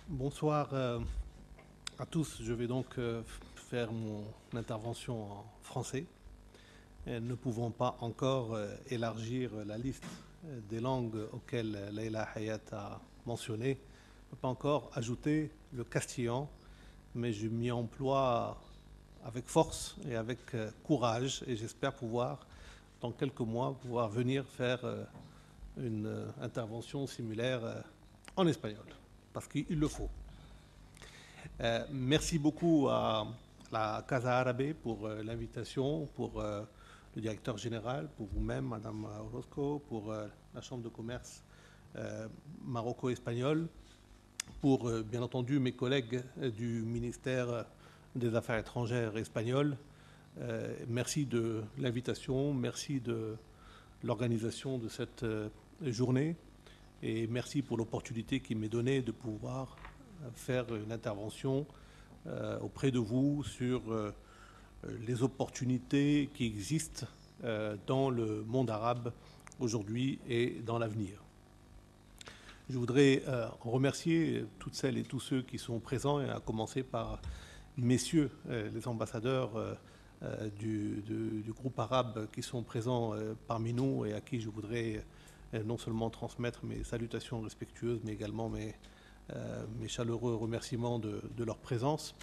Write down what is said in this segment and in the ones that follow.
Bonsoir à tous. Je vais donc faire mon intervention en français. Ne pouvant pas encore élargir la liste des langues auxquelles Leïla Hayat a mentionné, je ne peux pas encore ajouter le castillan, mais je m'y emploie avec force et avec courage et j'espère pouvoir, dans quelques mois, pouvoir venir faire une intervention similaire en espagnol, parce qu'il le faut. Merci beaucoup à la Casa Árabe pour l'invitation, pour le directeur général, pour vous-même, Madame Orozco, pour la Chambre de commerce maroco-espagnole, pour bien entendu mes collègues du ministère des Affaires étrangères espagnol. Merci de l'invitation, merci de l'organisation de cette journée et merci pour l'opportunité qui m'est donnée de pouvoir faire une intervention auprès de vous sur les opportunités qui existent dans le monde arabe aujourd'hui et dans l'avenir. Je voudrais remercier toutes celles et tous ceux qui sont présents, et à commencer par messieurs les ambassadeurs du groupe arabe qui sont présents parmi nous et à qui je voudrais non seulement transmettre mes salutations respectueuses, mais également mes chaleureux remerciements de leur présence,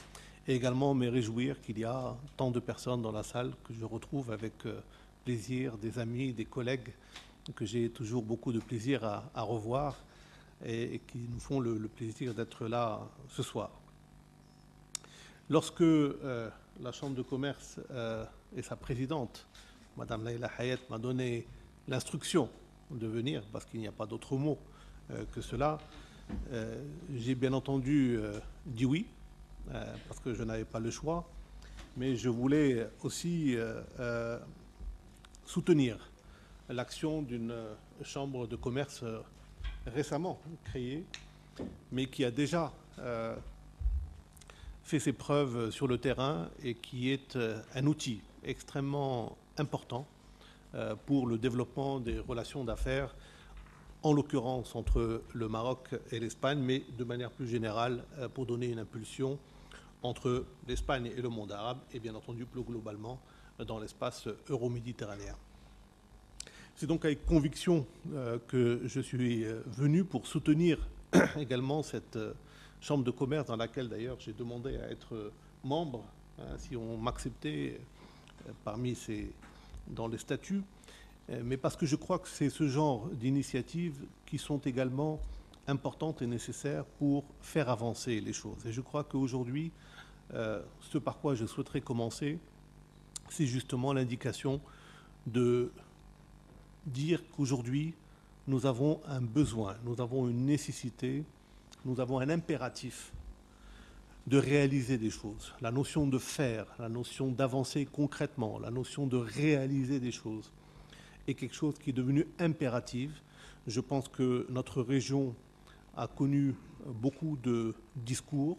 et également me réjouir qu'il y a tant de personnes dans la salle que je retrouve avec plaisir, des amis, des collègues que j'ai toujours beaucoup de plaisir à revoir et qui nous font le plaisir d'être là ce soir. Lorsque la Chambre de commerce et sa présidente, Madame Leïla Hayat, m'a donné l'instruction de venir, parce qu'il n'y a pas d'autre mot que cela, j'ai bien entendu dit oui, parce que je n'avais pas le choix, mais je voulais aussi soutenir l'action d'une chambre de commerce récemment créée, mais qui a déjà fait ses preuves sur le terrain et qui est un outil extrêmement important pour le développement des relations d'affaires, en l'occurrence entre le Maroc et l'Espagne, mais de manière plus générale pour donner une impulsion entre l'Espagne et le monde arabe, et bien entendu plus globalement dans l'espace euro-méditerranéen. C'est donc avec conviction que je suis venu pour soutenir également cette chambre de commerce dans laquelle d'ailleurs j'ai demandé à être membre, si on m'acceptait parmi dans les statuts, mais parce que je crois que c'est ce genre d'initiatives qui sont également importantes et nécessaires pour faire avancer les choses. Et je crois qu'aujourd'hui, ce par quoi je souhaiterais commencer, c'est justement l'indication de dire qu'aujourd'hui, nous avons un besoin, nous avons une nécessité, nous avons un impératif de réaliser des choses. La notion de faire, la notion d'avancer concrètement, la notion de réaliser des choses est quelque chose qui est devenu impératif. Je pense que notre région a connu beaucoup de discours,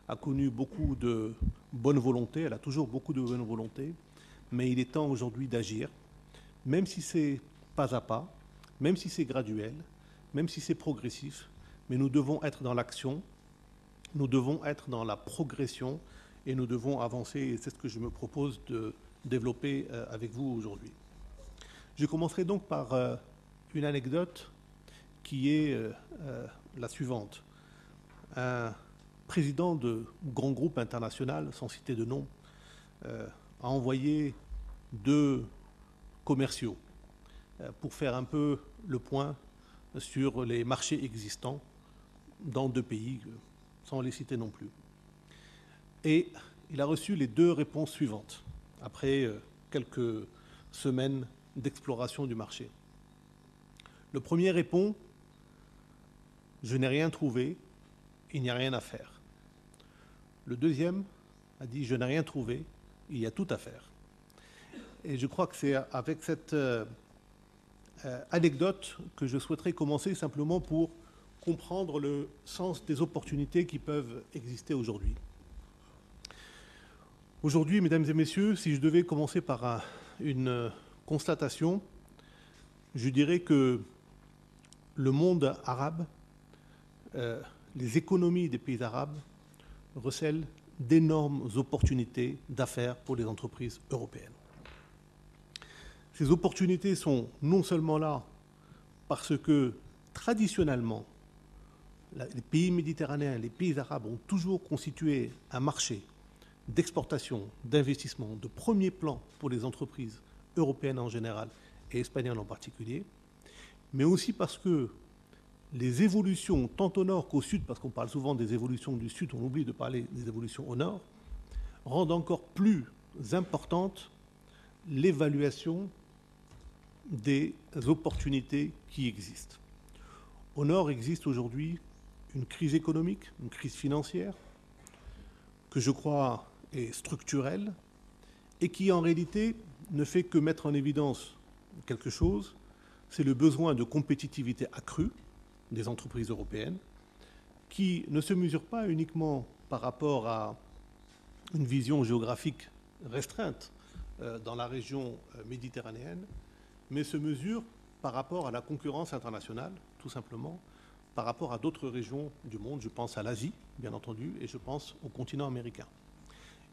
a connu beaucoup de bonne volonté, elle a toujours beaucoup de bonne volonté, mais il est temps aujourd'hui d'agir, même si c'est pas à pas, même si c'est graduel, même si c'est progressif, mais nous devons être dans l'action, nous devons être dans la progression et nous devons avancer, et c'est ce que je me propose de développer avec vous aujourd'hui. Je commencerai donc par une anecdote qui est la suivante. Un président de grand groupe international, sans citer de nom, a envoyé 2 commerciaux pour faire un peu le point sur les marchés existants dans 2 pays, sans les citer non plus. Et il a reçu les 2 réponses suivantes, après quelques semaines d'exploration du marché. Le premier répond « Je n'ai rien trouvé, il n'y a rien à faire ». Le deuxième a dit « Je n'ai rien trouvé, il y a tout à faire ». Et je crois que c'est avec cette anecdote que je souhaiterais commencer, simplement pour comprendre le sens des opportunités qui peuvent exister aujourd'hui. Aujourd'hui, mesdames et messieurs, si je devais commencer par une constatation, je dirais que le monde arabe les économies des pays arabes recèlent d'énormes opportunités d'affaires pour les entreprises européennes. Ces opportunités sont non seulement là parce que, traditionnellement, les pays méditerranéens, les pays arabes ont toujours constitué un marché d'exportation, d'investissement de premier plan pour les entreprises européennes en général et espagnoles en particulier, mais aussi parce que les évolutions, tant au nord qu'au sud, parce qu'on parle souvent des évolutions du sud, on oublie de parler des évolutions au nord, rendent encore plus importante l'évaluation des opportunités qui existent. Au nord existe aujourd'hui une crise économique, une crise financière, que je crois est structurelle et qui en réalité ne fait que mettre en évidence quelque chose, c'est le besoin de compétitivité accrue des entreprises européennes qui ne se mesurent pas uniquement par rapport à une vision géographique restreinte dans la région méditerranéenne, mais se mesurent par rapport à la concurrence internationale, tout simplement, par rapport à d'autres régions du monde. Je pense à l'Asie, bien entendu, et je pense au continent américain.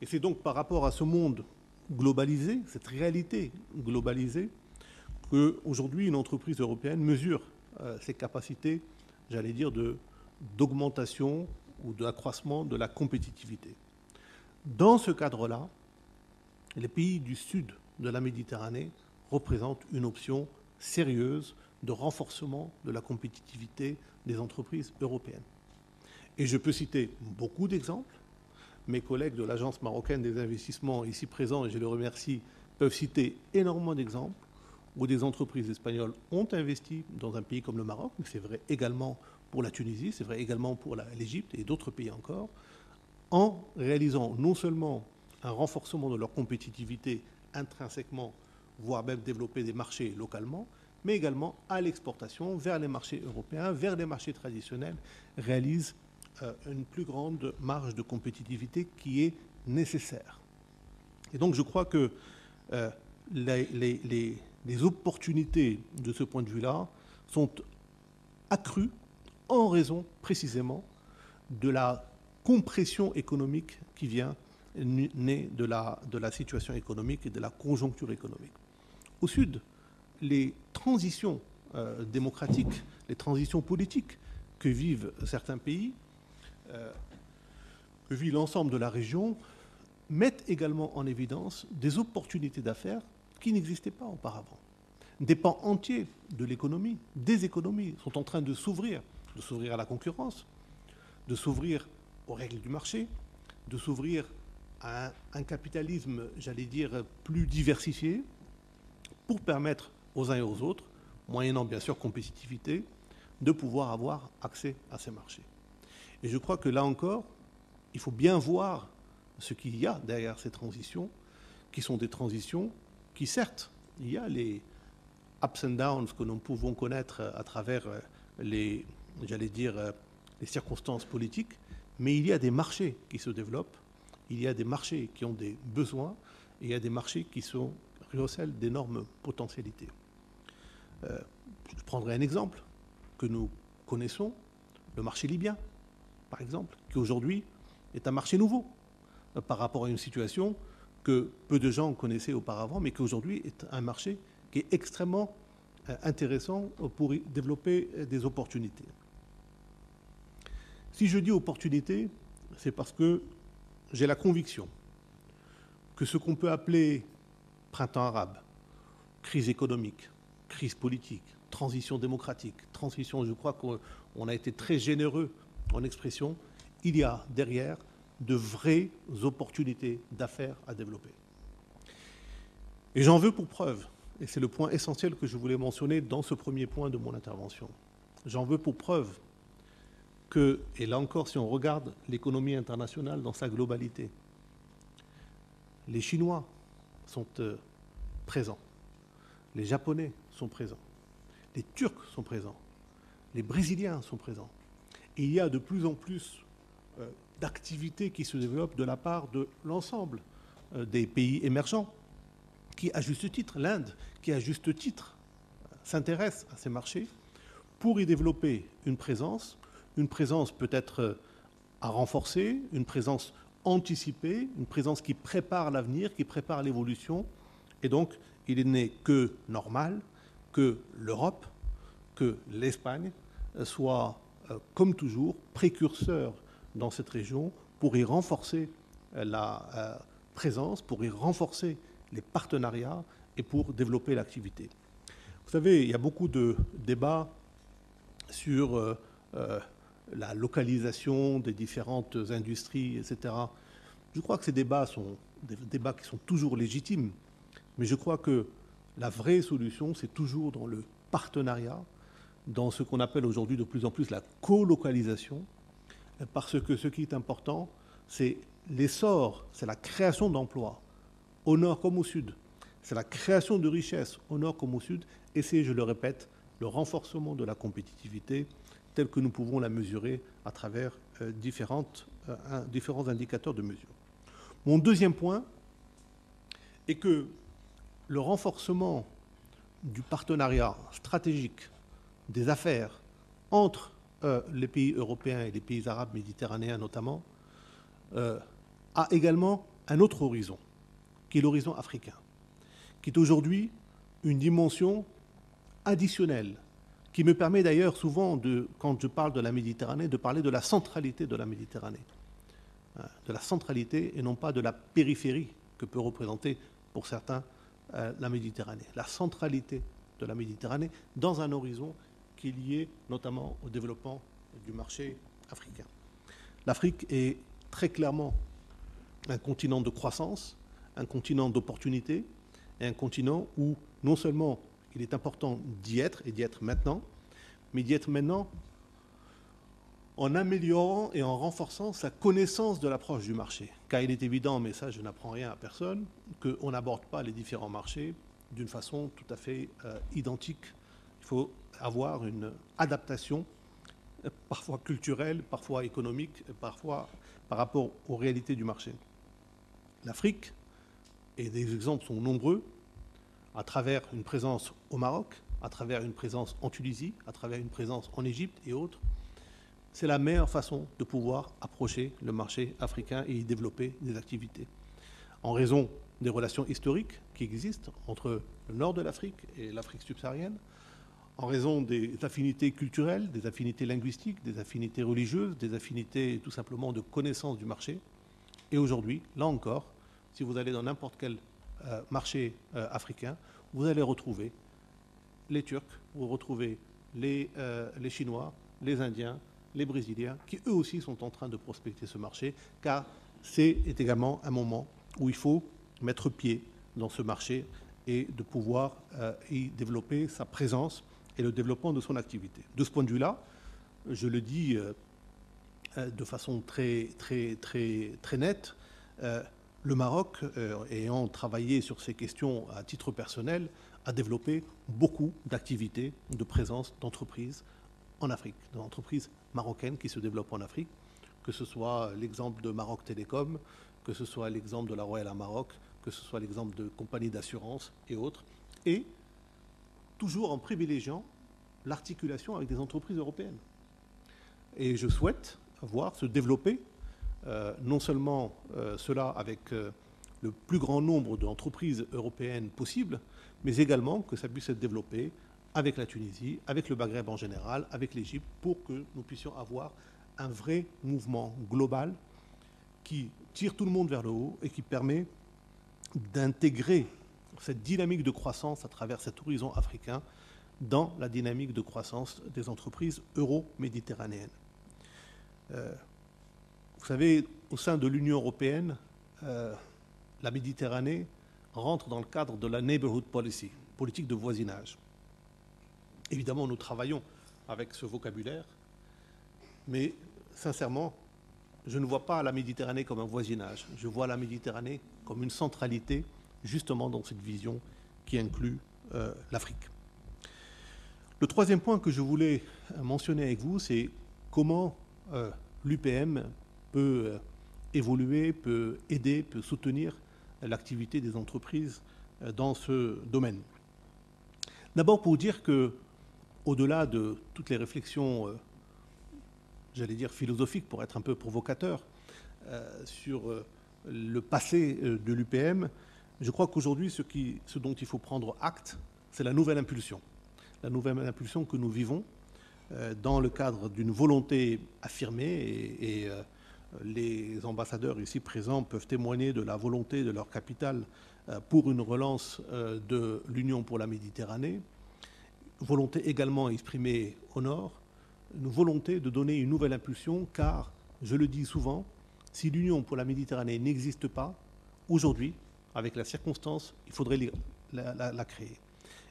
Et c'est donc par rapport à ce monde globalisé, cette réalité globalisée, qu'aujourd'hui une entreprise européenne mesure ses capacités, j'allais dire, d'augmentation ou d'accroissement de la compétitivité. Dans ce cadre-là, les pays du sud de la Méditerranée représentent une option sérieuse de renforcement de la compétitivité des entreprises européennes. Et je peux citer beaucoup d'exemples. Mes collègues de l'Agence marocaine des investissements ici présents, et je les remercie, peuvent citer énormément d'exemples où des entreprises espagnoles ont investi dans un pays comme le Maroc, mais c'est vrai également pour la Tunisie, c'est vrai également pour l'Égypte et d'autres pays encore, en réalisant non seulement un renforcement de leur compétitivité intrinsèquement, voire même développer des marchés localement, mais également à l'exportation vers les marchés européens, vers les marchés traditionnels, réalisent une plus grande marge de compétitivité qui est nécessaire. Et donc je crois que les opportunités de ce point de vue-là sont accrues en raison précisément de la compression économique qui vient naître de la situation économique et de la conjoncture économique. Au Sud, les transitions démocratiques, les transitions politiques que vivent certains pays, que vit l'ensemble de la région, mettent également en évidence des opportunités d'affaires qui n'existaient pas auparavant. Des pans entiers de l'économie, des économies, sont en train de s'ouvrir à la concurrence, de s'ouvrir aux règles du marché, de s'ouvrir à un capitalisme, j'allais dire, plus diversifié, pour permettre aux uns et aux autres, moyennant bien sûr compétitivité, de pouvoir avoir accès à ces marchés. Et je crois que là encore, il faut bien voir ce qu'il y a derrière ces transitions, qui sont des transitions qui, certes, il y a les ups and downs que nous pouvons connaître à travers les circonstances politiques, mais il y a des marchés qui se développent, il y a des marchés qui ont des besoins, et il y a des marchés qui recèlent d'énormes potentialités. Je prendrai un exemple que nous connaissons, le marché libyen, par exemple, qui aujourd'hui est un marché nouveau par rapport à une situation que peu de gens connaissaient auparavant, mais qui aujourd'hui est un marché qui est extrêmement intéressant pour y développer des opportunités. Si je dis opportunités, c'est parce que j'ai la conviction que ce qu'on peut appeler printemps arabe, crise économique, crise politique, transition démocratique, transition, je crois qu'on a été très généreux en expression, il y a derrière de vraies opportunités d'affaires à développer. Et j'en veux pour preuve, et c'est le point essentiel que je voulais mentionner dans ce premier point de mon intervention, j'en veux pour preuve que, et là encore si on regarde l'économie internationale dans sa globalité, les Chinois sont présents, les Japonais sont présents, les Turcs sont présents, les Brésiliens sont présents. Et il y a de plus en plus d'activités qui se développent de la part de l'ensemble des pays émergents, qui, à juste titre, l'Inde, qui, à juste titre, s'intéresse à ces marchés pour y développer une présence, une présence peut-être à renforcer, une présence anticipée, une présence qui prépare l'avenir, qui prépare l'évolution. Et donc, il n'est que normal que l'Europe, que l'Espagne soient, comme toujours, précurseurs dans cette région pour y renforcer la présence, pour y renforcer les partenariats et pour développer l'activité. Vous savez, il y a beaucoup de débats sur la localisation des différentes industries, etc. Je crois que ces débats sont des débats qui sont toujours légitimes, mais je crois que la vraie solution, c'est toujours dans le partenariat, dans ce qu'on appelle aujourd'hui de plus en plus la colocalisation, parce que ce qui est important, c'est l'essor, c'est la création d'emplois, au nord comme au sud. C'est la création de richesses, au nord comme au sud, et c'est, je le répète, le renforcement de la compétitivité tel que nous pouvons la mesurer à travers différents indicateurs de mesure. Mon deuxième point est que le renforcement du partenariat stratégique des affaires entre les pays européens et les pays arabes méditerranéens notamment a également un autre horizon, qui est l'horizon africain, qui est aujourd'hui une dimension additionnelle, qui me permet d'ailleurs souvent, quand je parle de la Méditerranée, de parler de la centralité de la Méditerranée. De la centralité et non pas de la périphérie que peut représenter pour certains la Méditerranée. La centralité de la Méditerranée dans un horizon qui est lié notamment au développement du marché africain. L'Afrique est très clairement un continent de croissance, un continent d'opportunités et un continent où non seulement il est important d'y être et d'y être maintenant, mais d'y être maintenant en améliorant et en renforçant sa connaissance de l'approche du marché. Car il est évident, mais ça je n'apprends rien à personne, qu'on n'aborde pas les différents marchés d'une façon tout à fait identique. Il faut avoir une adaptation, parfois culturelle, parfois économique, parfois par rapport aux réalités du marché. L'Afrique, et des exemples sont nombreux, à travers une présence au Maroc, à travers une présence en Tunisie, à travers une présence en Égypte et autres, c'est la meilleure façon de pouvoir approcher le marché africain et y développer des activités. En raison des relations historiques qui existent entre le nord de l'Afrique et l'Afrique subsaharienne, en raison des affinités culturelles, des affinités linguistiques, des affinités religieuses, des affinités tout simplement de connaissance du marché. Et aujourd'hui, là encore, si vous allez dans n'importe quel marché africain, vous allez retrouver les Turcs, vous retrouvez les Chinois, les Indiens, les Brésiliens, qui eux aussi sont en train de prospecter ce marché, car c'est également un moment où il faut mettre pied dans ce marché et de pouvoir y développer sa présence et le développement de son activité. De ce point de vue-là, je le dis de façon très nette, le Maroc, ayant travaillé sur ces questions à titre personnel, a développé beaucoup d'activités, de présence d'entreprises en Afrique, d'entreprises marocaines qui se développent en Afrique, que ce soit l'exemple de Maroc Télécom, que ce soit l'exemple de la Royal Air Maroc, que ce soit l'exemple de compagnies d'assurance et autres, et toujours en privilégiant l'articulation avec des entreprises européennes. Et je souhaite voir se développer non seulement cela avec le plus grand nombre d'entreprises européennes possibles, mais également que ça puisse être développé avec la Tunisie, avec le Maghreb en général, avec l'Égypte, pour que nous puissions avoir un vrai mouvement global qui tire tout le monde vers le haut et qui permet d'intégrer cette dynamique de croissance à travers cet horizon africain dans la dynamique de croissance des entreprises euro-méditerranéennes. Vous savez, au sein de l'Union européenne, la Méditerranée rentre dans le cadre de la Neighborhood Policy, politique de voisinage. Évidemment, nous travaillons avec ce vocabulaire, mais sincèrement, je ne vois pas la Méditerranée comme un voisinage. Je vois la Méditerranée comme une centralité, justement dans cette vision qui inclut l'Afrique. Le troisième point que je voulais mentionner avec vous, c'est comment l'UPM peut évoluer, peut aider, peut soutenir l'activité des entreprises dans ce domaine. D'abord pour dire que, au-delà de toutes les réflexions j'allais dire philosophique pour être un peu provocateur, sur le passé de l'UPM, je crois qu'aujourd'hui, ce dont il faut prendre acte, c'est la nouvelle impulsion. La nouvelle impulsion que nous vivons dans le cadre d'une volonté affirmée et les ambassadeurs ici présents peuvent témoigner de la volonté de leur capitale pour une relance de l'Union pour la Méditerranée, volonté également exprimée au Nord, une volonté de donner une nouvelle impulsion, car, je le dis souvent, si l'Union pour la Méditerranée n'existe pas, aujourd'hui, avec la circonstance, il faudrait la créer.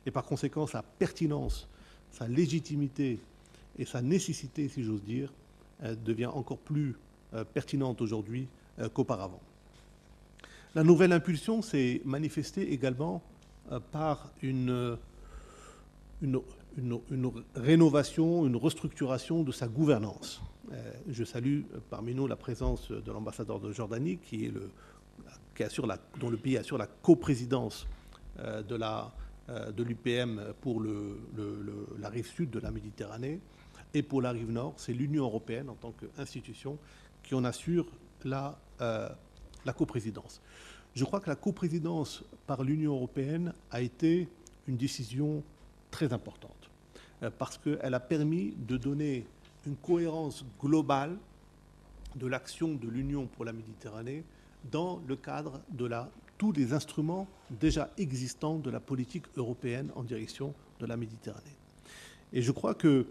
Et par conséquent, sa pertinence, sa légitimité et sa nécessité, si j'ose dire, devient encore plus pertinente aujourd'hui qu'auparavant. La nouvelle impulsion s'est manifestée également par une rénovation, une restructuration de sa gouvernance. Je salue parmi nous la présence de l'ambassadeur de Jordanie, dont le pays assure la coprésidence de l'UPM pour la rive sud de la Méditerranée. Et pour la rive nord, c'est l'Union européenne en tant qu'institution qui en assure la coprésidence. Je crois que la coprésidence par l'Union européenne a été une décision très importante parce qu'elle a permis de donner une cohérence globale de l'action de l'Union pour la Méditerranée dans le cadre de tous les instruments déjà existants de la politique européenne en direction de la Méditerranée. Et je crois qu'il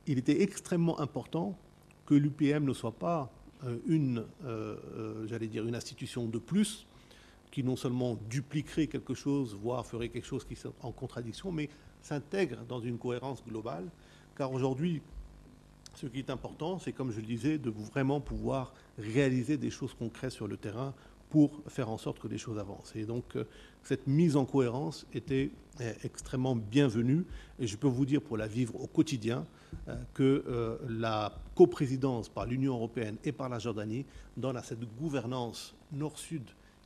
était extrêmement important que l'UPM ne soit pas j'allais dire, une institution de plus qui non seulement dupliquerait quelque chose, voire ferait quelque chose qui est en contradiction, mais s'intègre dans une cohérence globale. Car aujourd'hui, ce qui est important, c'est, comme je le disais, de vraiment pouvoir réaliser des choses concrètes sur le terrain pour faire en sorte que les choses avancent. Et donc, cette mise en cohérence était extrêmement bienvenue. Et je peux vous dire, pour la vivre au quotidien, que la coprésidence par l'Union européenne et par la Jordanie donne à cette gouvernance nord-sud,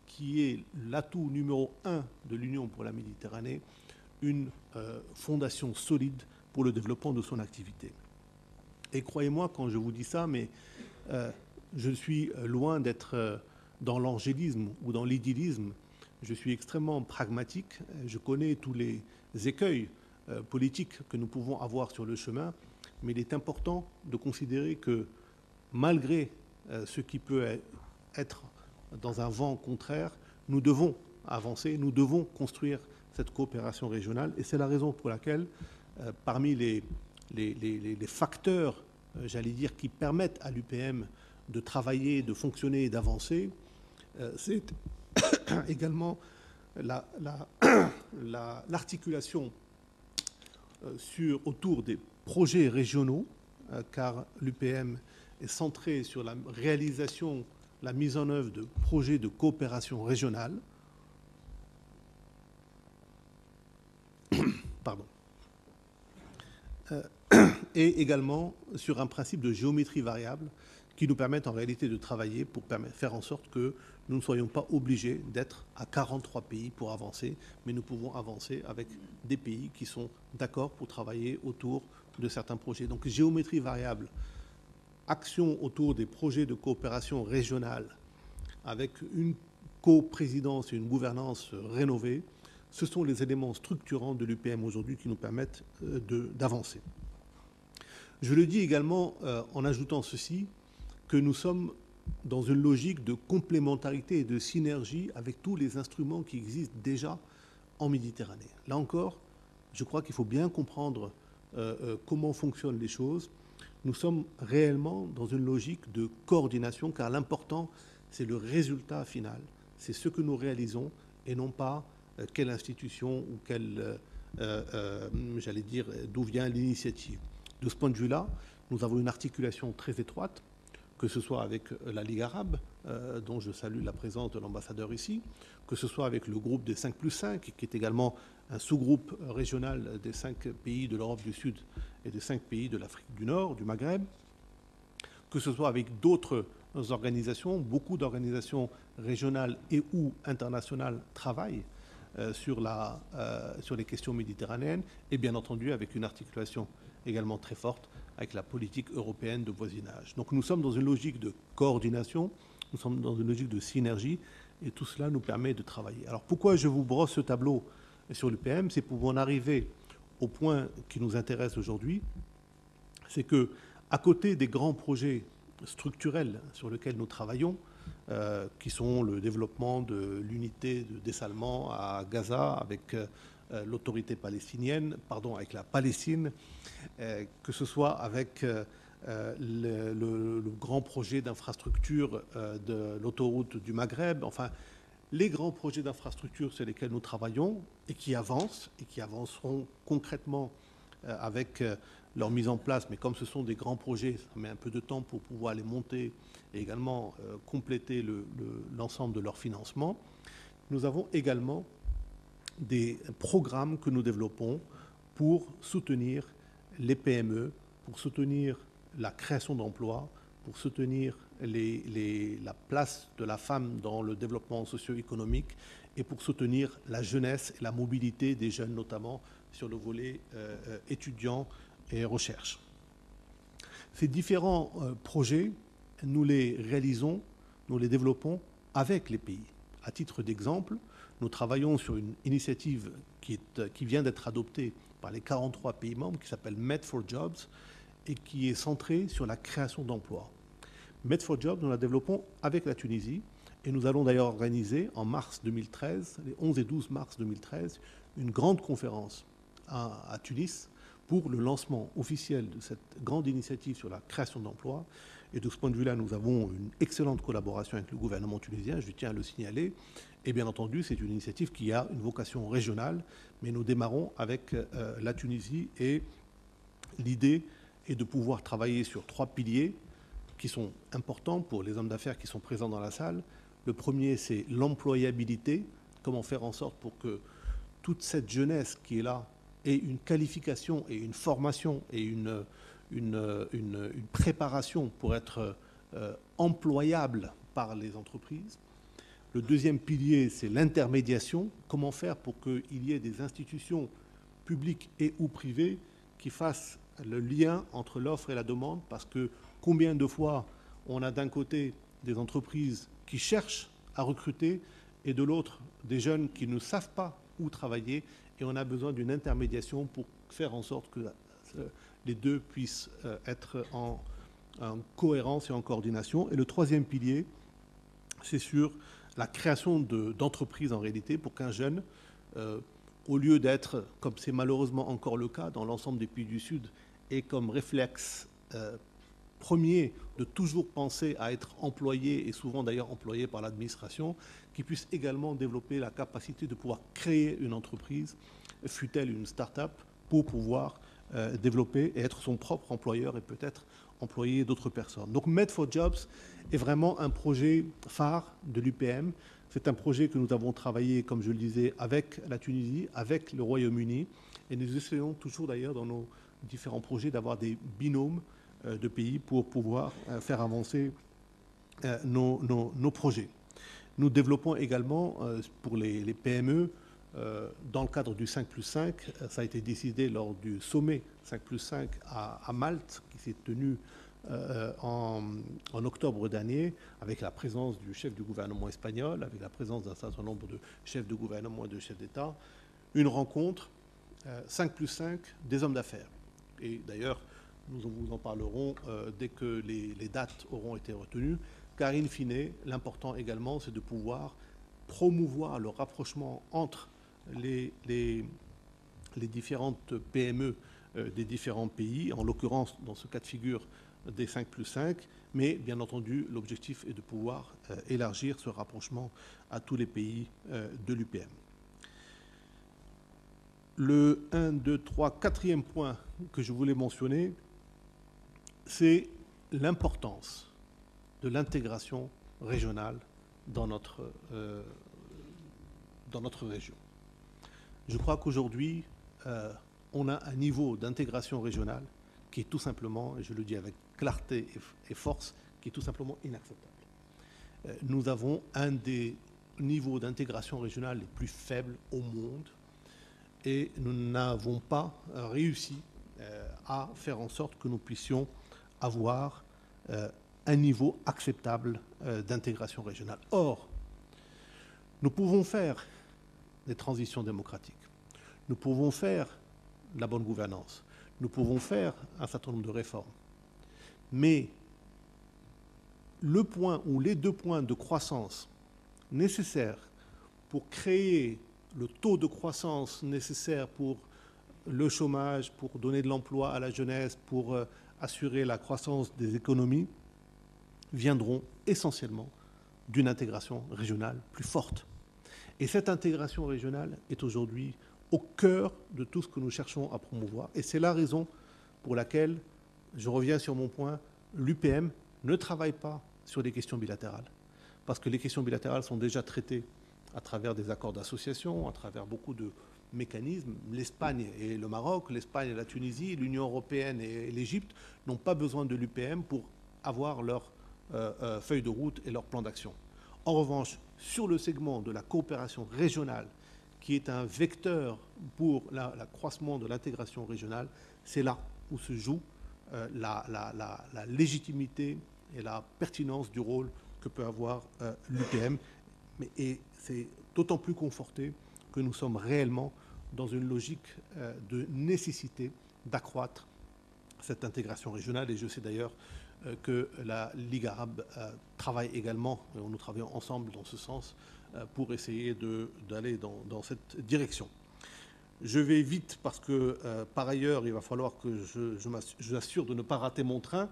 qui est l'atout numéro 1 de l'Union pour la Méditerranée, une fondation solide pour le développement de son activité. Et croyez-moi quand je vous dis ça, mais je suis loin d'être dans l'angélisme ou dans l'idyllisme. Je suis extrêmement pragmatique. Je connais tous les écueils politiques que nous pouvons avoir sur le chemin, mais il est important de considérer que malgré ce qui peut être dans un vent contraire, nous devons avancer, nous devons construire cette coopération régionale. Et c'est la raison pour laquelle, parmi les facteurs, j'allais dire, qui permettent à l'UPM de travailler, de fonctionner et d'avancer, c'est également l'articulation autour des projets régionaux, car l'UPM est centrée sur la réalisation, la mise en œuvre de projets de coopération régionale. Pardon. Et également sur un principe de géométrie variable qui nous permettent en réalité de travailler pour faire en sorte que nous ne soyons pas obligés d'être à 43 pays pour avancer, mais nous pouvons avancer avec des pays qui sont d'accord pour travailler autour de certains projets. Donc géométrie variable, action autour des projets de coopération régionale avec une coprésidence et une gouvernance rénovée, ce sont les éléments structurants de l'UPM aujourd'hui qui nous permettent d'avancer. Je le dis également en ajoutant ceci, que nous sommes dans une logique de complémentarité et de synergie avec tous les instruments qui existent déjà en Méditerranée. Là encore, je crois qu'il faut bien comprendre comment fonctionnent les choses. Nous sommes réellement dans une logique de coordination, car l'important, c'est le résultat final. C'est ce que nous réalisons et non pas quelle institution ou j'allais dire, d'où vient l'initiative. De ce point de vue-là, nous avons une articulation très étroite, que ce soit avec la Ligue arabe, dont je salue la présence de l'ambassadeur ici, que ce soit avec le groupe des 5+5, qui est également un sous-groupe régional des 5 pays de l'Europe du Sud et des 5 pays de l'Afrique du Nord, du Maghreb, que ce soit avec d'autres organisations. Beaucoup d'organisations régionales et ou internationales travaillent sur les questions méditerranéennes, et bien entendu avec une articulation également très forte avec la politique européenne de voisinage. Donc nous sommes dans une logique de coordination, nous sommes dans une logique de synergie, et tout cela nous permet de travailler. Alors pourquoi je vous brosse ce tableau sur l'UPM? C'est pour en arriver au point qui nous intéresse aujourd'hui, c'est que, à côté des grands projets structurels sur lesquels nous travaillons, qui sont le développement de l'unité de dessalement à Gaza avec l'autorité palestinienne, pardon, avec la Palestine, que ce soit avec le grand projet d'infrastructure de l'autoroute du Maghreb, enfin, les grands projets d'infrastructure sur lesquels nous travaillons et qui avancent et qui avanceront concrètement avec leur mise en place, mais comme ce sont des grands projets, ça met un peu de temps pour pouvoir les monter et également compléter l'ensemble de leur financement. Nous avons également des programmes que nous développons pour soutenir les PME, pour soutenir la création d'emplois, pour soutenir la place de la femme dans le développement socio-économique et pour soutenir la jeunesse et la mobilité des jeunes, notamment sur le volet étudiant et recherche. Ces différents projets, nous les réalisons, nous les développons avec les pays. À titre d'exemple, nous travaillons sur une initiative qui vient d'être adoptée par les 43 pays membres, qui s'appelle Med for Jobs, et qui est centrée sur la création d'emplois. Med for Jobs, nous la développons avec la Tunisie, et nous allons d'ailleurs organiser en mars 2013, les 11 et 12 mars 2013, une grande conférence à Tunis pour le lancement officiel de cette grande initiative sur la création d'emplois. Et de ce point de vue-là, nous avons une excellente collaboration avec le gouvernement tunisien, je tiens à le signaler. Et bien entendu, c'est une initiative qui a une vocation régionale, mais nous démarrons avec la Tunisie et l'idée est de pouvoir travailler sur 3 piliers qui sont importants pour les hommes d'affaires qui sont présents dans la salle. Le premier, c'est l'employabilité, comment faire en sorte pour que toute cette jeunesse qui est là ait une qualification et une formation et une préparation pour être employable par les entreprises. Le deuxième pilier, c'est l'intermédiation. Comment faire pour qu'il y ait des institutions publiques et ou privées qui fassent le lien entre l'offre et la demande, parce que combien de fois on a d'un côté des entreprises qui cherchent à recruter et de l'autre des jeunes qui ne savent pas où travailler, et on a besoin d'une intermédiation pour faire en sorte que les deux puissent être en cohérence et en coordination. Et le troisième pilier, c'est sur la création d'entreprises en réalité, pour qu'un jeune, au lieu d'être, comme c'est malheureusement encore le cas dans l'ensemble des pays du Sud, ait comme réflexe premier de toujours penser à être employé, et souvent d'ailleurs employé par l'administration, qui puisse également développer la capacité de pouvoir créer une entreprise, fût-elle une start-up, pour pouvoir développer et être son propre employeur et peut-être employer d'autres personnes. Donc Med for Jobs est vraiment un projet phare de l'UPM. C'est un projet que nous avons travaillé, comme je le disais, avec la Tunisie, avec le Royaume-Uni, et nous essayons toujours d'ailleurs dans nos différents projets d'avoir des binômes de pays pour pouvoir faire avancer nos projets. Nous développons également pour les PME, dans le cadre du 5+5, ça a été décidé lors du sommet 5+5 à Malte, qui s'est tenu en octobre dernier, avec la présence du chef du gouvernement espagnol, avec la présence d'un certain nombre de chefs de gouvernement et de chefs d'État, une rencontre 5+5 des hommes d'affaires. Et d'ailleurs, nous vous en parlerons dès que les dates auront été retenues, car in fine, l'important également, c'est de pouvoir promouvoir le rapprochement entre les différentes PME des différents pays, en l'occurrence, dans ce cas de figure, des 5+5, mais bien entendu, l'objectif est de pouvoir élargir ce rapprochement à tous les pays de l'UPM. Le 1, 2, 3, 4e point que je voulais mentionner, c'est l'importance de l'intégration régionale dans notre région. Je crois qu'aujourd'hui, on a un niveau d'intégration régionale qui est tout simplement, et je le dis avec clarté et force, qui est tout simplement inacceptable. Nous avons un des niveaux d'intégration régionale les plus faibles au monde, et nous n'avons pas réussi à faire en sorte que nous puissions avoir un niveau acceptable d'intégration régionale. Or, nous pouvons faire des transitions démocratiques, nous pouvons faire la bonne gouvernance, nous pouvons faire un certain nombre de réformes, mais le point ou les 2 points de croissance nécessaires pour créer le taux de croissance nécessaire pour le chômage, pour donner de l'emploi à la jeunesse, pour assurer la croissance des économies, viendront essentiellement d'une intégration régionale plus forte. Et cette intégration régionale est aujourd'hui au cœur de tout ce que nous cherchons à promouvoir. Et c'est la raison pour laquelle, je reviens sur mon point, l'UPM ne travaille pas sur des questions bilatérales. Parce que les questions bilatérales sont déjà traitées à travers des accords d'association, à travers beaucoup de mécanismes. L'Espagne et le Maroc, l'Espagne et la Tunisie, l'Union européenne et l'Égypte n'ont pas besoin de l'UPM pour avoir leur feuille de route et leur plan d'action. En revanche, sur le segment de la coopération régionale, qui est un vecteur pour l'accroissement de l'intégration régionale, c'est là où se joue la légitimité et la pertinence du rôle que peut avoir l'UPM. Et c'est d'autant plus conforté que nous sommes réellement dans une logique de nécessité d'accroître cette intégration régionale. Et je sais d'ailleurs que la Ligue arabe travaille également, et nous travaillons ensemble dans ce sens, pour essayer d'aller dans cette direction. Je vais vite parce que, par ailleurs, il va falloir que je m'assure de ne pas rater mon train,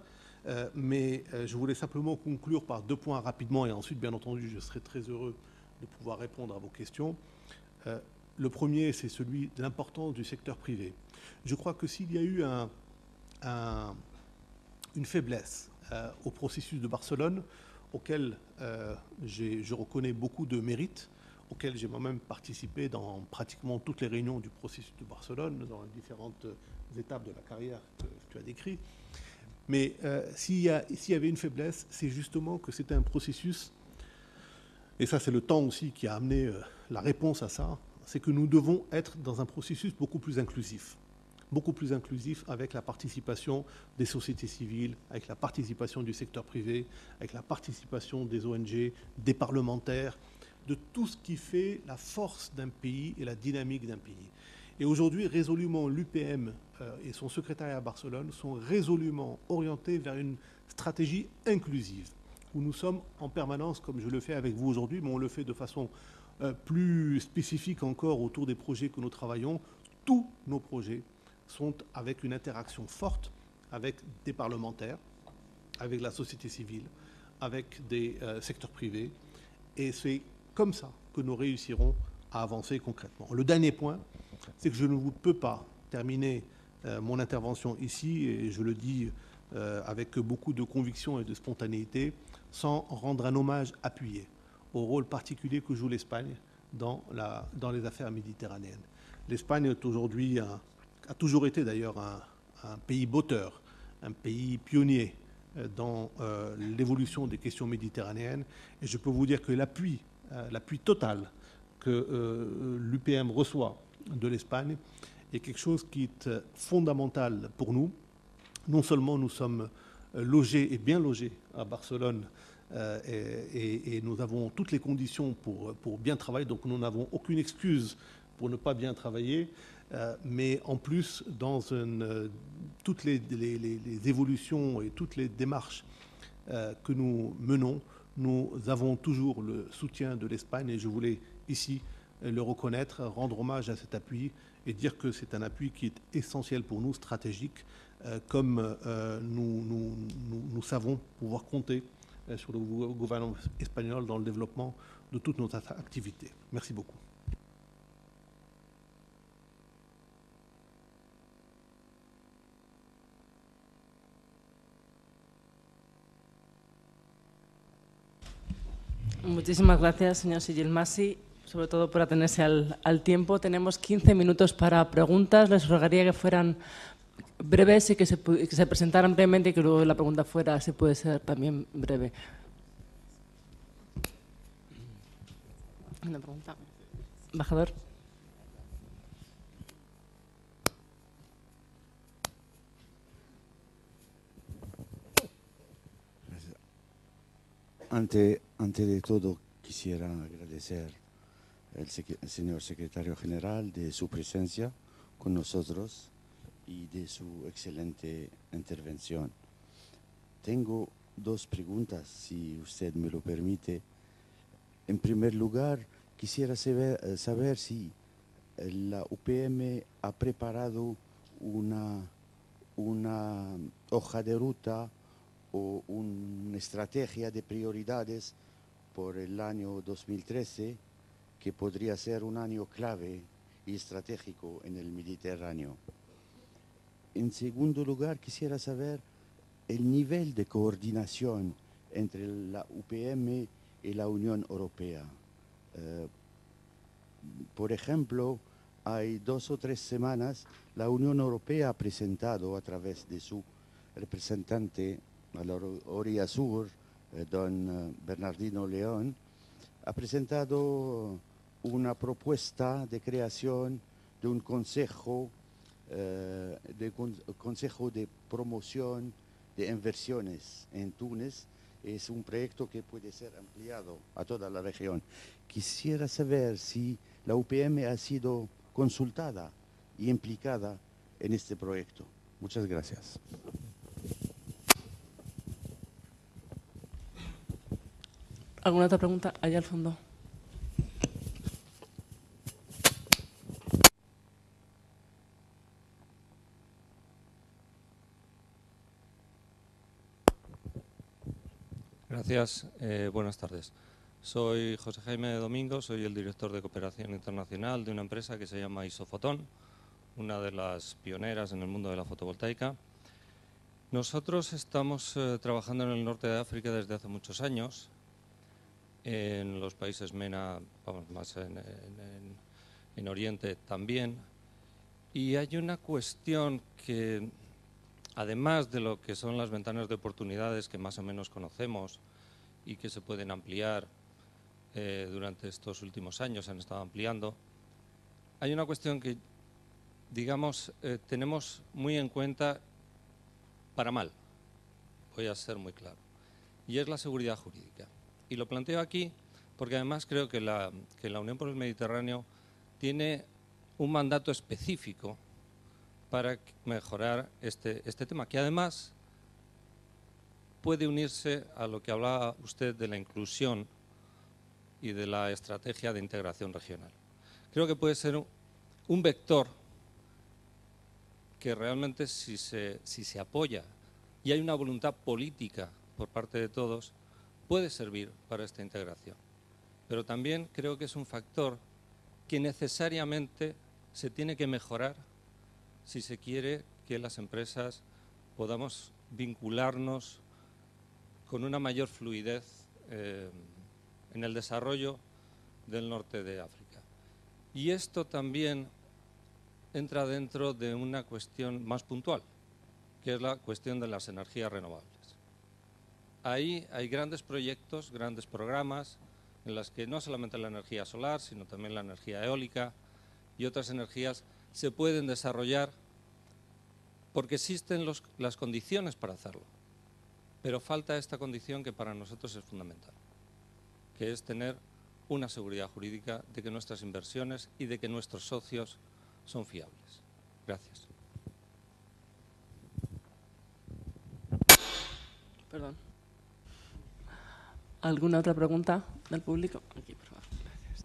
mais je voulais simplement conclure par 2 points rapidement, et ensuite, bien entendu, je serai très heureux de pouvoir répondre à vos questions. Le premier, c'est celui de l'importance du secteur privé. Je crois que s'il y a eu une faiblesse au processus de Barcelone, auquel je reconnais beaucoup de mérites, auquel j'ai moi-même participé dans pratiquement toutes les réunions du processus de Barcelone, dans les différentes étapes de la carrière que tu as décrites. Mais s'il y avait une faiblesse, c'est justement que c'était un processus, et ça c'est le temps aussi qui a amené la réponse à ça, c'est que nous devons être dans un processus beaucoup plus inclusif avec la participation des sociétés civiles, avec la participation du secteur privé, avec la participation des ONG, des parlementaires, de tout ce qui fait la force d'un pays et la dynamique d'un pays. Et aujourd'hui, résolument, l'UPM et son secrétariat à Barcelone sont résolument orientés vers une stratégie inclusive, où nous sommes en permanence, comme je le fais avec vous aujourd'hui, mais on le fait de façon plus spécifique encore autour des projets que nous travaillons. Tous nos projets sont avec une interaction forte avec des parlementaires, avec la société civile, avec des secteurs privés. Et c'est comme ça que nous réussirons à avancer concrètement. Le dernier point, c'est que je ne vous peux pas terminer mon intervention ici, et je le dis avec beaucoup de conviction et de spontanéité, sans rendre un hommage appuyé au rôle particulier que joue l'Espagne dans les affaires méditerranéennes. L'Espagne est aujourd'hui a toujours été d'ailleurs un pays moteur, un pays pionnier dans l'évolution des questions méditerranéennes. Et je peux vous dire que l'appui total que l'UPM reçoit de l'Espagne est quelque chose qui est fondamental pour nous. Non seulement nous sommes logés et bien logés à Barcelone, et nous avons toutes les conditions pour bien travailler, donc nous n'avons aucune excuse pour ne pas bien travailler, mais en plus, dans toutes les évolutions et toutes les démarches que nous menons, nous avons toujours le soutien de l'Espagne, et je voulais ici le reconnaître, rendre hommage à cet appui et dire que c'est un appui qui est essentiel pour nous, stratégique, comme nous savons pouvoir compter sur le gouvernement espagnol dans le développement de toutes nos activités. Merci beaucoup. Muchísimas gracias, señor Sigilmasi, sobre todo por atenerse al tiempo. Tenemos 15 minutos para preguntas. Les rogaría que fueran breves y que se presentaran brevemente y que luego la pregunta fuera, si puede ser también breve. Una pregunta. Embajador. Ante de todo, quisiera agradecer al señor secretario general de su presencia con nosotros y de su excelente intervención. Tengo dos preguntas, si usted me lo permite. En primer lugar, quisiera saber si la UPM ha preparado una hoja de ruta o una estrategia de prioridades por el año 2013, que podría ser un año clave y estratégico en el Mediterráneo. En segundo lugar, quisiera saber el nivel de coordinación entre la UPM y la Unión Europea. Por ejemplo, hay 2 o 3 semanas, la Unión Europea ha presentado a través de su representante a la orilla sur, don Bernardino León, ha presentado una propuesta de creación de un consejo de promoción de inversiones en Túnez. Es un proyecto que puede ser ampliado a toda la región. Quisiera saber si la UPM ha sido consultada y implicada en este proyecto. Muchas gracias. ¿Alguna otra pregunta? Allá al fondo. Gracias. Buenas tardes. Soy José Jaime Domingo, soy el director de cooperación internacional de una empresa que se llama Isofotón, una de las pioneras en el mundo de la fotovoltaica. Nosotros estamos trabajando en el norte de África desde hace muchos años, en los países MENA, vamos, más en Oriente también, y hay una cuestión que, además de lo que son las ventanas de oportunidades que más o menos conocemos y que se pueden ampliar durante estos últimos años, se han estado ampliando, hay una cuestión que, digamos, tenemos muy en cuenta para mal, voy a ser muy claro, y es la seguridad jurídica. Y lo planteo aquí porque además creo que la Unión por el Mediterráneo tiene un mandato específico para mejorar este tema, que además puede unirse a lo que hablaba usted de la inclusión y de la estrategia de integración regional. Creo que puede ser un vector que realmente, si se apoya y hay una voluntad política por parte de todos, puede servir para esta integración. Pero también creo que es un factor que necesariamente se tiene que mejorar si se quiere que las empresas podamos vincularnos con una mayor fluidez en el desarrollo del norte de África. Y esto también entra dentro de una cuestión más puntual, que es la cuestión de las energías renovables. Ahí hay grandes proyectos, grandes programas, en las que no solamente la energía solar, sino también la energía eólica y otras energías se pueden desarrollar porque existen las condiciones para hacerlo. Pero falta esta condición que para nosotros es fundamental, que es tener una seguridad jurídica de que nuestras inversiones y de que nuestros socios son fiables. Gracias. Perdón. ¿Alguna otra pregunta del público? Aquí, por favor. Gracias.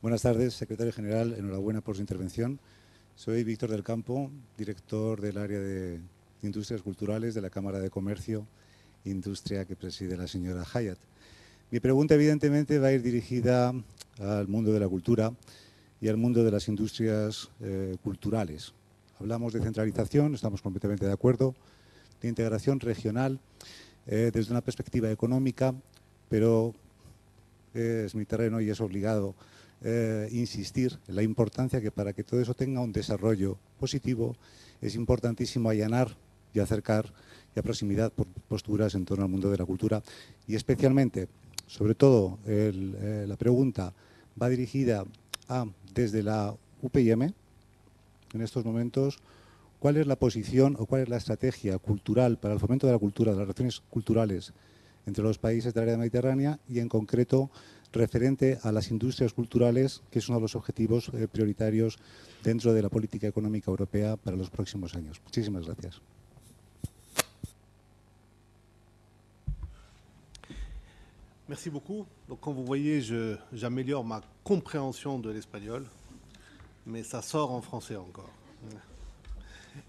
Buenas tardes, secretario general. Enhorabuena por su intervención. Soy Víctor del Campo, director del área de Industrias Culturales de la Cámara de Comercio e Industria que preside la señora Hayat. Mi pregunta, evidentemente, va a ir dirigida al mundo de la cultura y al mundo de las industrias culturales. Hablamos de centralización, estamos completamente de acuerdo, de integración regional desde una perspectiva económica, pero es mi terreno y es obligado insistir en la importancia que para que todo eso tenga un desarrollo positivo es importantísimo allanar y acercar y a proximidad por posturas en torno al mundo de la cultura y especialmente, sobre todo, la pregunta va dirigida a, desde la UPM, en estos momentos, ¿cuál es la posición o cuál es la estrategia cultural para el fomento de la cultura, de las relaciones culturales entre los países del área mediterránea y, en concreto, referente a las industrias culturales, que es uno de los objetivos prioritarios dentro de la política económica europea para los próximos años? Muchísimas gracias. Merci beaucoup. Donc, comme vous voyez, j'améliore ma compréhension de l'espagnol, mais ça sort en français encore.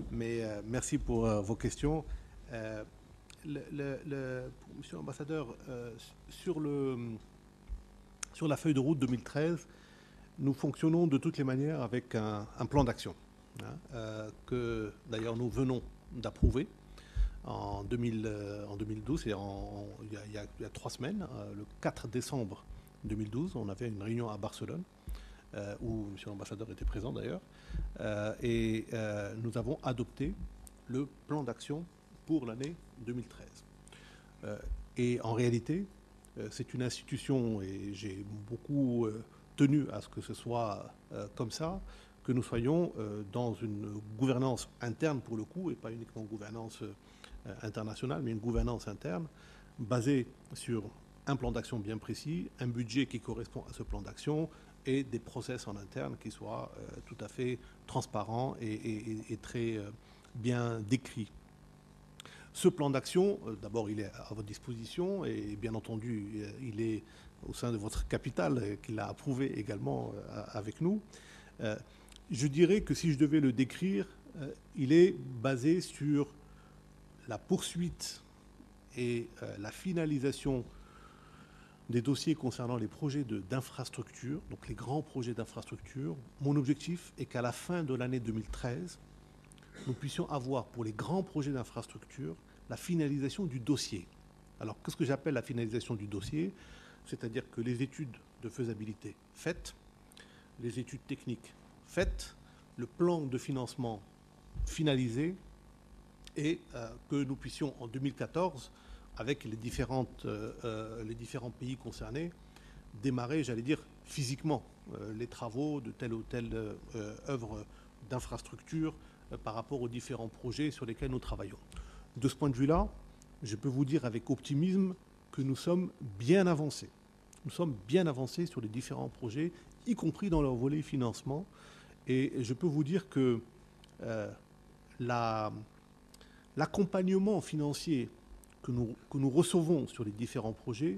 Mais merci pour vos questions. Monsieur l'ambassadeur, sur la feuille de route 2013, nous fonctionnons de toutes les manières avec un plan d'action que d'ailleurs nous venons d'approuver en 2012, c'est il y a 3 semaines, le 4 décembre 2012, on avait une réunion à Barcelone, où monsieur l'ambassadeur était présent d'ailleurs, et nous avons adopté le plan d'action pour l'année 2013. Et en réalité, c'est une institution, et j'ai beaucoup tenu à ce que ce soit comme ça, que nous soyons dans une gouvernance interne pour le coup, et pas uniquement gouvernance internationale, mais une gouvernance interne, basée sur un plan d'action bien précis, un budget qui correspond à ce plan d'action, et des process en interne qui soient tout à fait transparents et très bien décrits. Ce plan d'action, d'abord, il est à votre disposition et bien entendu, il est au sein de votre capitale qu'il a approuvé également avec nous. Je dirais que si je devais le décrire, il est basé sur la poursuite et la finalisation des dossiers concernant les projets d'infrastructure, donc les grands projets d'infrastructure. Mon objectif est qu'à la fin de l'année 2013, nous puissions avoir pour les grands projets d'infrastructure la finalisation du dossier. Alors, qu'est-ce que j'appelle la finalisation du dossier? C'est-à-dire que les études de faisabilité faites, les études techniques faites, le plan de financement finalisé, et que nous puissions en 2014, avec les différents pays concernés, démarrer, j'allais dire, physiquement les travaux de telle ou telle œuvre d'infrastructure par rapport aux différents projets sur lesquels nous travaillons. De ce point de vue-là, je peux vous dire avec optimisme que nous sommes bien avancés. Nous sommes bien avancés sur les différents projets, y compris dans leur volet financement. Et je peux vous dire que l'accompagnement financier que nous recevons sur les différents projets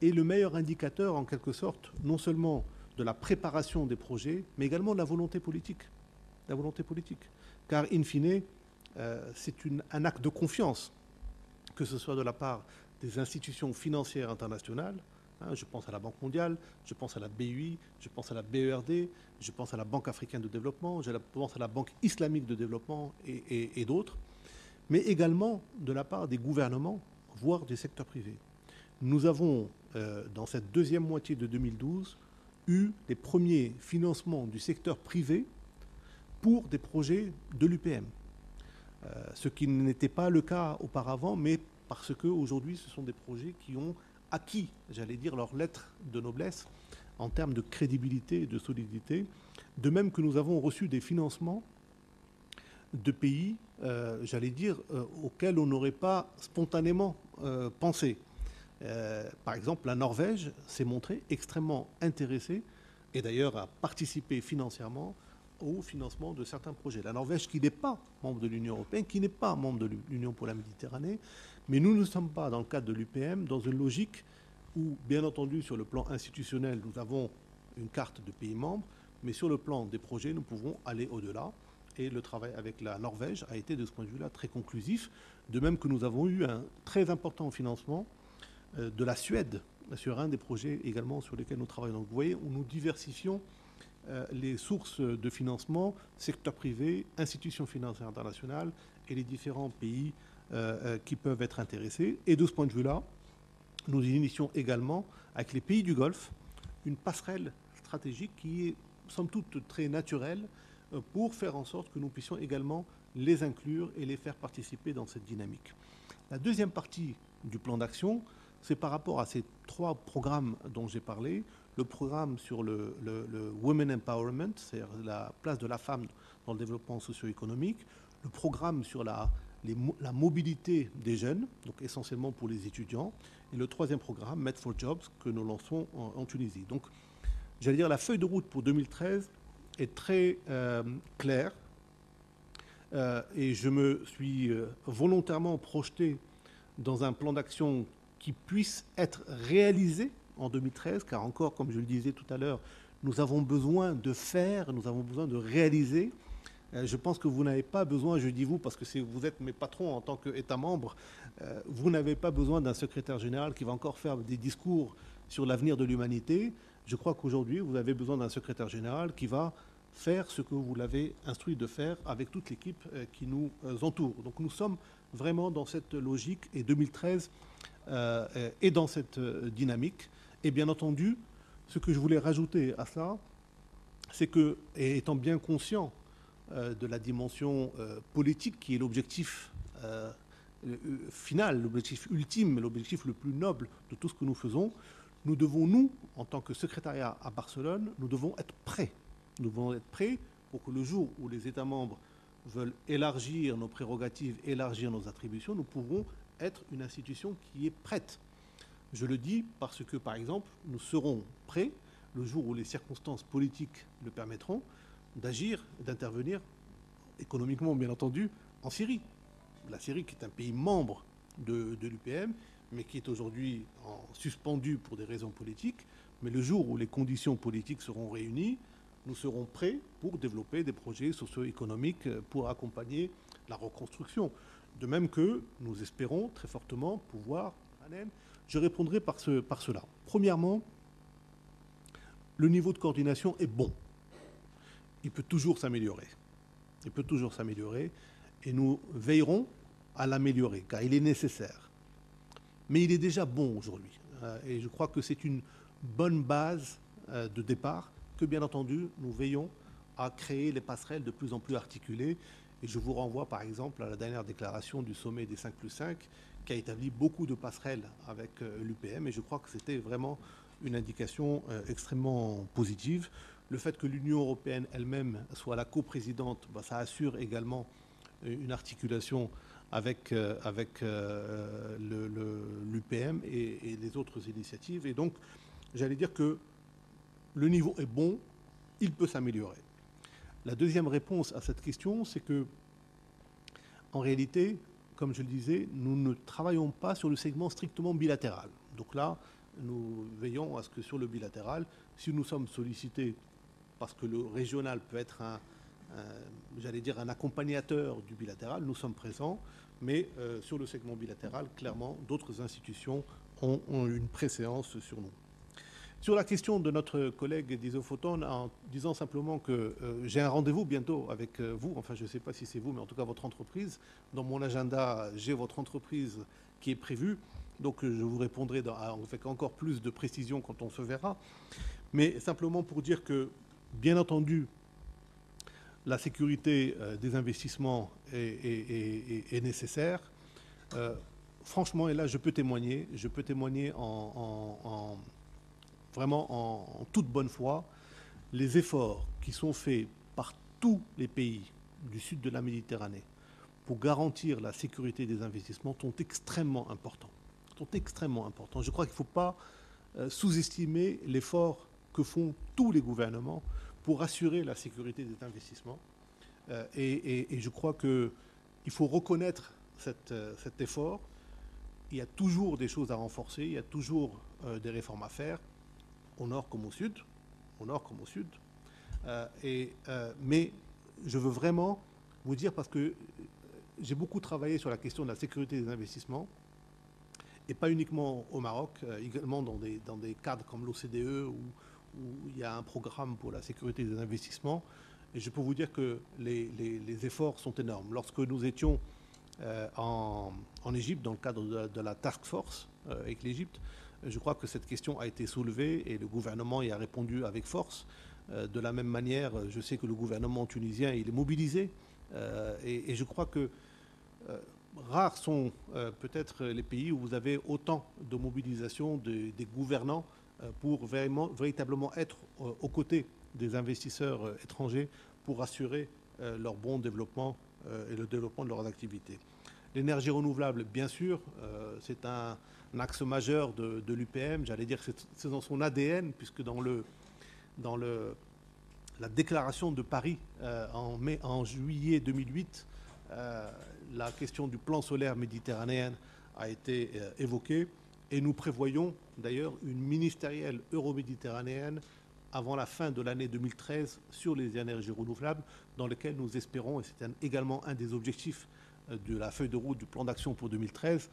est le meilleur indicateur, en quelque sorte, non seulement de la préparation des projets, mais également de la volonté politique. La volonté politique. Car, in fine, c'est un acte de confiance, que ce soit de la part des institutions financières internationales, je pense à la Banque mondiale, je pense à la BUI, je pense à la BERD, je pense à la Banque africaine de développement, je pense à la Banque islamique de développement et d'autres, mais également de la part des gouvernements, voire des secteurs privés. Nous avons, dans cette deuxième moitié de 2012, eu les premiers financements du secteur privé pour des projets de l'UPM. Ce qui n'était pas le cas auparavant, mais parce qu'aujourd'hui, ce sont des projets qui ont acquis, j'allais dire, leur lettre de noblesse en termes de crédibilité et de solidité, de même que nous avons reçu des financements de pays, j'allais dire, auxquels on n'aurait pas spontanément pensé. Par exemple, la Norvège s'est montrée extrêmement intéressée et d'ailleurs a participé financièrement au financement de certains projets. La Norvège qui n'est pas membre de l'Union européenne, qui n'est pas membre de l'Union pour la Méditerranée, mais nous ne sommes pas, dans le cadre de l'UPM, dans une logique où, bien entendu, sur le plan institutionnel, nous avons une carte de pays membres, mais sur le plan des projets, nous pouvons aller au-delà. Et le travail avec la Norvège a été, de ce point de vue-là, très conclusif, de même que nous avons eu un très important financement de la Suède sur un des projets également sur lesquels nous travaillons. Donc vous voyez, où nous diversifions les sources de financement, secteur privé, institutions financières internationales et les différents pays qui peuvent être intéressés. Et de ce point de vue-là, nous initions également, avec les pays du Golfe, une passerelle stratégique qui est, somme toute, très naturelle pour faire en sorte que nous puissions également les inclure et les faire participer dans cette dynamique. La deuxième partie du plan d'action, c'est par rapport à ces 3 programmes dont j'ai parlé. Le programme sur le Women Empowerment, c'est-à-dire la place de la femme dans le développement socio-économique, le programme sur la mobilité des jeunes, donc essentiellement pour les étudiants, et le troisième programme, Med for Jobs, que nous lançons en Tunisie. Donc, j'allais dire, la feuille de route pour 2013 est très claire, et je me suis volontairement projeté dans un plan d'action qui puisse être réalisé en 2013, car encore, comme je le disais tout à l'heure, nous avons besoin de faire, nous avons besoin de réaliser. Je pense que vous n'avez pas besoin, je dis vous parce que vous êtes mes patrons en tant qu'État membre, vous n'avez pas besoin d'un secrétaire général qui va encore faire des discours sur l'avenir de l'humanité. Je crois qu'aujourd'hui, vous avez besoin d'un secrétaire général qui va faire ce que vous l'avez instruit de faire avec toute l'équipe qui nous entoure. Donc nous sommes vraiment dans cette logique et 2013 est dans cette dynamique. Et bien entendu, ce que je voulais rajouter à ça, c'est que, et étant bien conscient de la dimension politique qui est l'objectif final, l'objectif ultime, l'objectif le plus noble de tout ce que nous faisons, nous devons, nous, en tant que secrétariat à Barcelone, nous devons être prêts. Nous devons être prêts pour que le jour où les États membres veulent élargir nos prérogatives, élargir nos attributions, nous pourrons être une institution qui est prête. Je le dis parce que, par exemple, nous serons prêts, le jour où les circonstances politiques le permettront, d'agir, d'intervenir économiquement, bien entendu, en Syrie. La Syrie qui est un pays membre de l'UPM, mais qui est aujourd'hui suspendu pour des raisons politiques. Mais le jour où les conditions politiques seront réunies, nous serons prêts pour développer des projets socio-économiques pour accompagner la reconstruction. De même que nous espérons très fortement pouvoir... Je répondrai par cela. Premièrement, le niveau de coordination est bon. Il peut toujours s'améliorer. Il peut toujours s'améliorer et nous veillerons à l'améliorer car il est nécessaire. Mais il est déjà bon aujourd'hui. Et je crois que c'est une bonne base de départ que, bien entendu, nous veillons à créer les passerelles de plus en plus articulées. Et je vous renvoie, par exemple, à la dernière déclaration du sommet des 5+5 qui a établi beaucoup de passerelles avec l'UPM. Et je crois que c'était vraiment une indication extrêmement positive. Le fait que l'Union européenne elle-même soit la coprésidente, ça assure également une articulation avec l'UPM et les autres initiatives. Et donc, j'allais dire que le niveau est bon, il peut s'améliorer. La deuxième réponse à cette question, c'est que, en réalité, comme je le disais, nous ne travaillons pas sur le segment strictement bilatéral. Donc là, nous veillons à ce que sur le bilatéral, si nous sommes sollicités, parce que le régional peut être j'allais dire un accompagnateur du bilatéral, nous sommes présents, mais sur le segment bilatéral, clairement, d'autres institutions ont une préséance sur nous. Sur la question de notre collègue d'Isofoton, en disant simplement que j'ai un rendez-vous bientôt avec vous, enfin je ne sais pas si c'est vous, mais en tout cas votre entreprise. Dans mon agenda, j'ai votre entreprise qui est prévue, donc je vous répondrai avec encore plus de précision quand on se verra. Mais simplement pour dire que, bien entendu, la sécurité des investissements est nécessaire. Franchement, et là je peux témoigner vraiment en toute bonne foi, les efforts qui sont faits par tous les pays du sud de la Méditerranée pour garantir la sécurité des investissements sont extrêmement importants. Je crois qu'il ne faut pas sous-estimer l'effort que font tous les gouvernements pour assurer la sécurité des investissements. Et je crois qu'il faut reconnaître cet effort. Il y a toujours des choses à renforcer, il y a toujours des réformes à faire, au nord comme au sud, mais je veux vraiment vous dire, parce que j'ai beaucoup travaillé sur la question de la sécurité des investissements, et pas uniquement au Maroc, également dans des cadres comme l'OCDE, où il y a un programme pour la sécurité des investissements, et je peux vous dire que les efforts sont énormes. Lorsque nous étions en Égypte, dans le cadre de la task force avec l'Égypte, je crois que cette question a été soulevée et le gouvernement y a répondu avec force. De la même manière, je sais que le gouvernement tunisien, il est mobilisé. Et je crois que rares sont peut-être les pays où vous avez autant de mobilisation des gouvernants pour véritablement être aux côtés des investisseurs étrangers pour assurer leur bon développement et le développement de leurs activités. L'énergie renouvelable, bien sûr, c'est un axe majeur de l'UPM. J'allais dire que c'est dans son ADN, puisque dans la déclaration de Paris en juillet 2008, la question du plan solaire méditerranéen a été évoquée. Et nous prévoyons d'ailleurs une ministérielle euro-méditerranéenne avant la fin de l'année 2013 sur les énergies renouvelables, dans lequel nous espérons, et c'est également un des objectifs de la feuille de route du plan d'action pour 2013,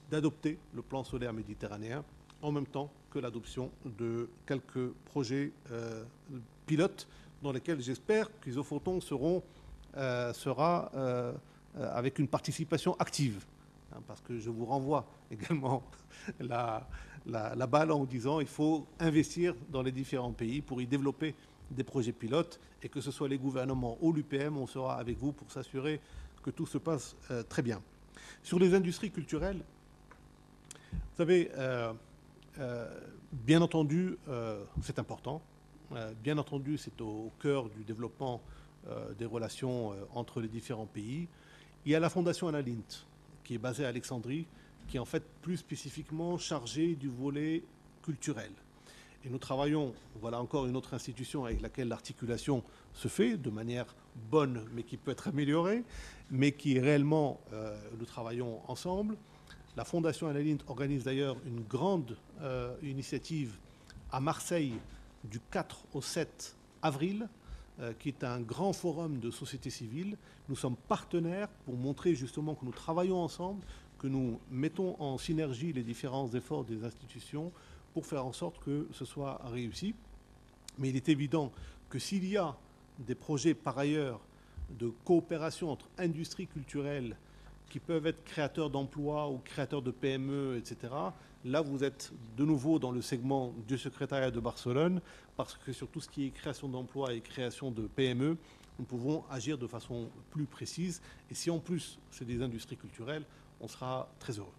d'adopter le plan solaire méditerranéen en même temps que l'adoption de quelques projets pilotes dans lesquels j'espère qu'Isophoton sera avec une participation active. Parce que je vous renvoie également la balle en disant qu'il faut investir dans les différents pays pour y développer des projets pilotes, et que ce soit les gouvernements ou l'UPM, on sera avec vous pour s'assurer que tout se passe très bien. Sur les industries culturelles, vous savez, bien entendu, c'est important. Bien entendu, c'est au cœur du développement des relations entre les différents pays. Il y a la Fondation Annalint, qui est basée à Alexandrie, qui est en fait plus spécifiquement chargée du volet culturel. Et nous travaillons, voilà encore une autre institution avec laquelle l'articulation se fait de manière bonne, mais qui peut être améliorée, mais qui réellement, nous travaillons ensemble. La Fondation Annalint organise d'ailleurs une grande initiative à Marseille du 4 au 7 avril, qui est un grand forum de société civile. Nous sommes partenaires pour montrer justement que nous travaillons ensemble, que nous mettons en synergie les différents efforts des institutions pour faire en sorte que ce soit réussi. Mais il est évident que s'il y a des projets par ailleurs de coopération entre industries culturelles qui peuvent être créateurs d'emplois ou créateurs de PME, etc., là, vous êtes de nouveau dans le segment du secrétariat de Barcelone, parce que sur tout ce qui est création d'emplois et création de PME, nous pouvons agir de façon plus précise. Et si en plus, c'est des industries culturelles, on sera très heureux.